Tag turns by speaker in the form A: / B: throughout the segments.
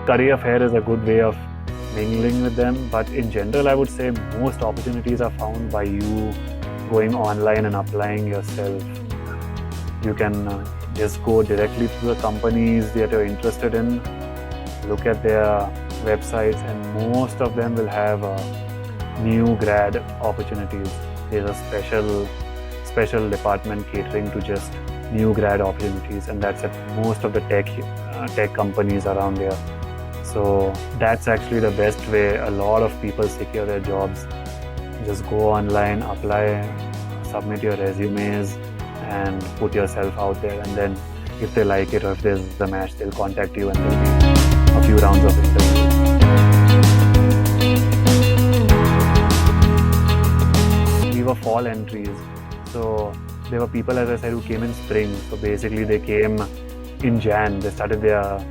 A: career fair is a good way of mingling with them, but in general I would say most opportunities are found by you going online and applying yourself. You can just go directly to the companies that you're interested in, look at their websites, and most of them will have new grad opportunities. There's a special department catering to just new grad opportunities, and that's at most of the tech companies around here. So that's actually the best way a lot of people secure their jobs. Just go online, apply, submit your resumes, and put yourself out there. And then if they like it or if there's a match, they'll contact you and there'll be a few rounds of interviews. We were fall entries. So there were people, as I said, who came in spring. So basically they came in Jan. They started their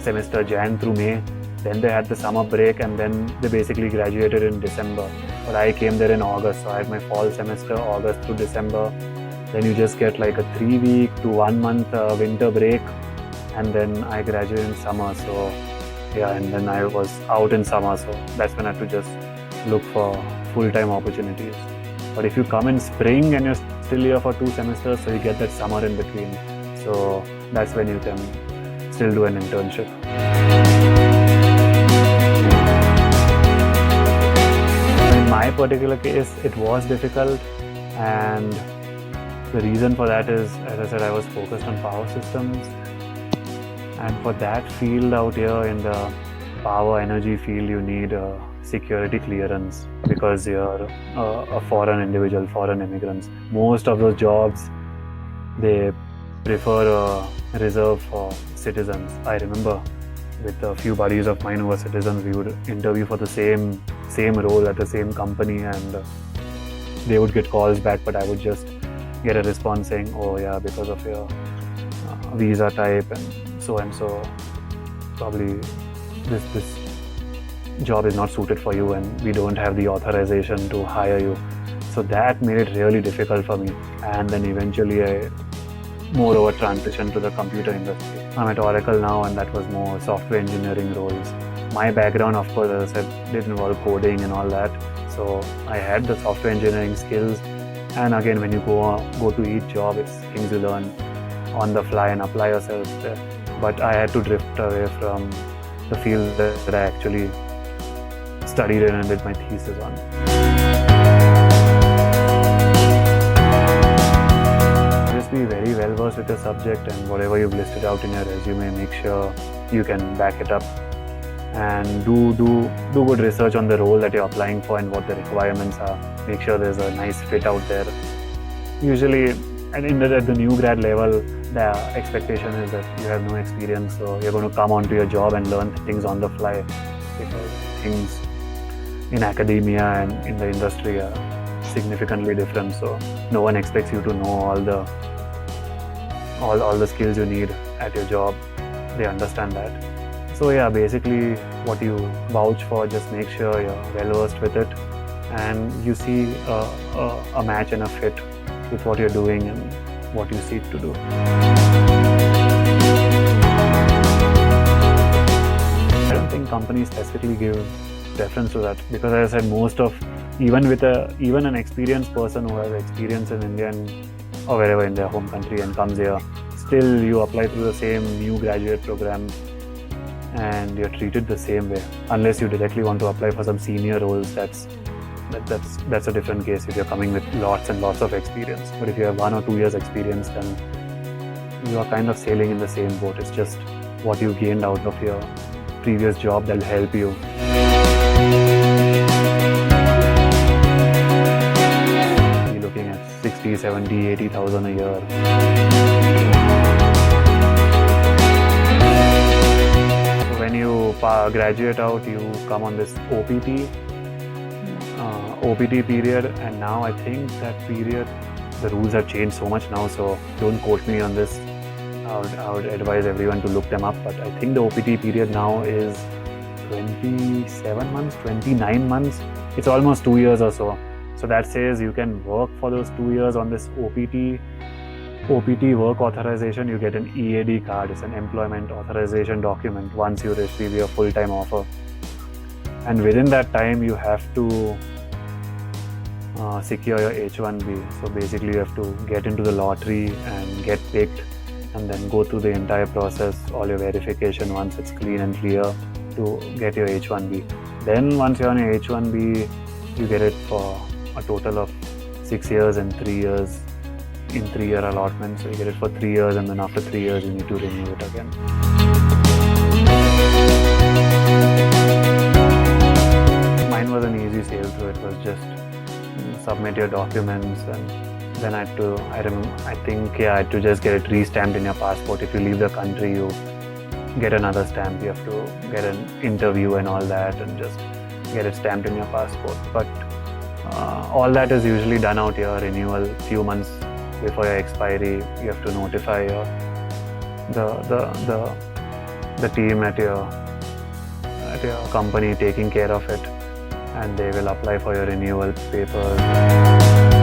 A: semester Jan through May. Then they had the summer break and then they basically graduated in December. But I came there in August. So I had my fall semester, August through December. Then you just get like a 3-week to 1 month winter break. And then I graduated in summer. So yeah, and then I was out in summer. So that's when I had to just look for full-time opportunities. But if you come in spring and you're still here for 2 semesters, so you get that summer in between. So that's when you can still do an internship. In my particular case, it was difficult, and the reason for that is, as I said, I was focused on power systems, and for that field out here in the power energy field, you need a security clearance because you're a foreign individual, foreign immigrants. Most of those jobs, they prefer a reserve for citizens. I remember with a few buddies of mine who were citizens, we would interview for the same role at the same company, and they would get calls back, but I would just get a response saying, oh yeah, because of your visa type and so probably this job is not suited for you and we don't have the authorization to hire you. So that made it really difficult for me, and then eventually I moreover transitioned to the computer industry. I'm at Oracle now, and that was more software engineering roles. My background, of course, as I said, did involve coding and all that, so I had the software engineering skills. And again, when you go to each job, it's things you learn on the fly and apply yourself there. But I had to drift away from the field that I actually studied in and did my thesis on. Just be very well versed with the subject, and whatever you've listed out in your resume, make sure you can back it up, and do good research on the role that you're applying for and what the requirements are. Make sure there's a nice fit out there. Usually at the new grad level, the expectation is that you have no experience, so you're going to come onto your job and learn things on the fly, because things in academia and in the industry are significantly different. So no one expects you to know all the skills you need at your job. They understand that. So yeah, basically what you vouch for, just make sure you're well versed with it and you see a match and a fit with what you're doing and what you seek to do. I don't think companies specifically give preference to that, because as I said, even an experienced person who has experience in India or wherever in their home country and comes here, still you apply through the same new graduate program and you're treated the same way. Unless you directly want to apply for some senior roles, that's a different case if you're coming with lots and lots of experience. But if you have 1 or 2 years experience, then you are kind of sailing in the same boat. It's just what you gained out of your previous job that will help you. You're looking at 60, 70, 80,000 a year. When you graduate out, you come on this OPT period, and now I think that period, the rules have changed so much now, so don't quote me on this. I would advise everyone to look them up, but I think the OPT period now is 27 months, 29 months. It's almost 2 years or so. So that says you can work for those 2 years on this OPT, OPT work authorization, you get an EAD card. It's an employment authorization document once you receive your full-time offer. And within that time, you have to secure your H1B. So basically, you have to get into the lottery and get picked, and then go through the entire process, all your verification once it's clean and clear to get your H1B. Then once you're on your H1B, you get it for a total of 6 years and 3 years in 3-year allotment. So you get it for 3 years, and then after 3 years, you need to renew it again. Mine was an easy sail through. It was just submit your documents, and then I had to just get it re-stamped in your passport. If you leave the country, you get another stamp. You have to get an interview and all that, and just get it stamped in your passport. But all that is usually done out here. Renewal few months before your expiry, you have to notify the team at your company taking care of it, and they will apply for your renewal papers.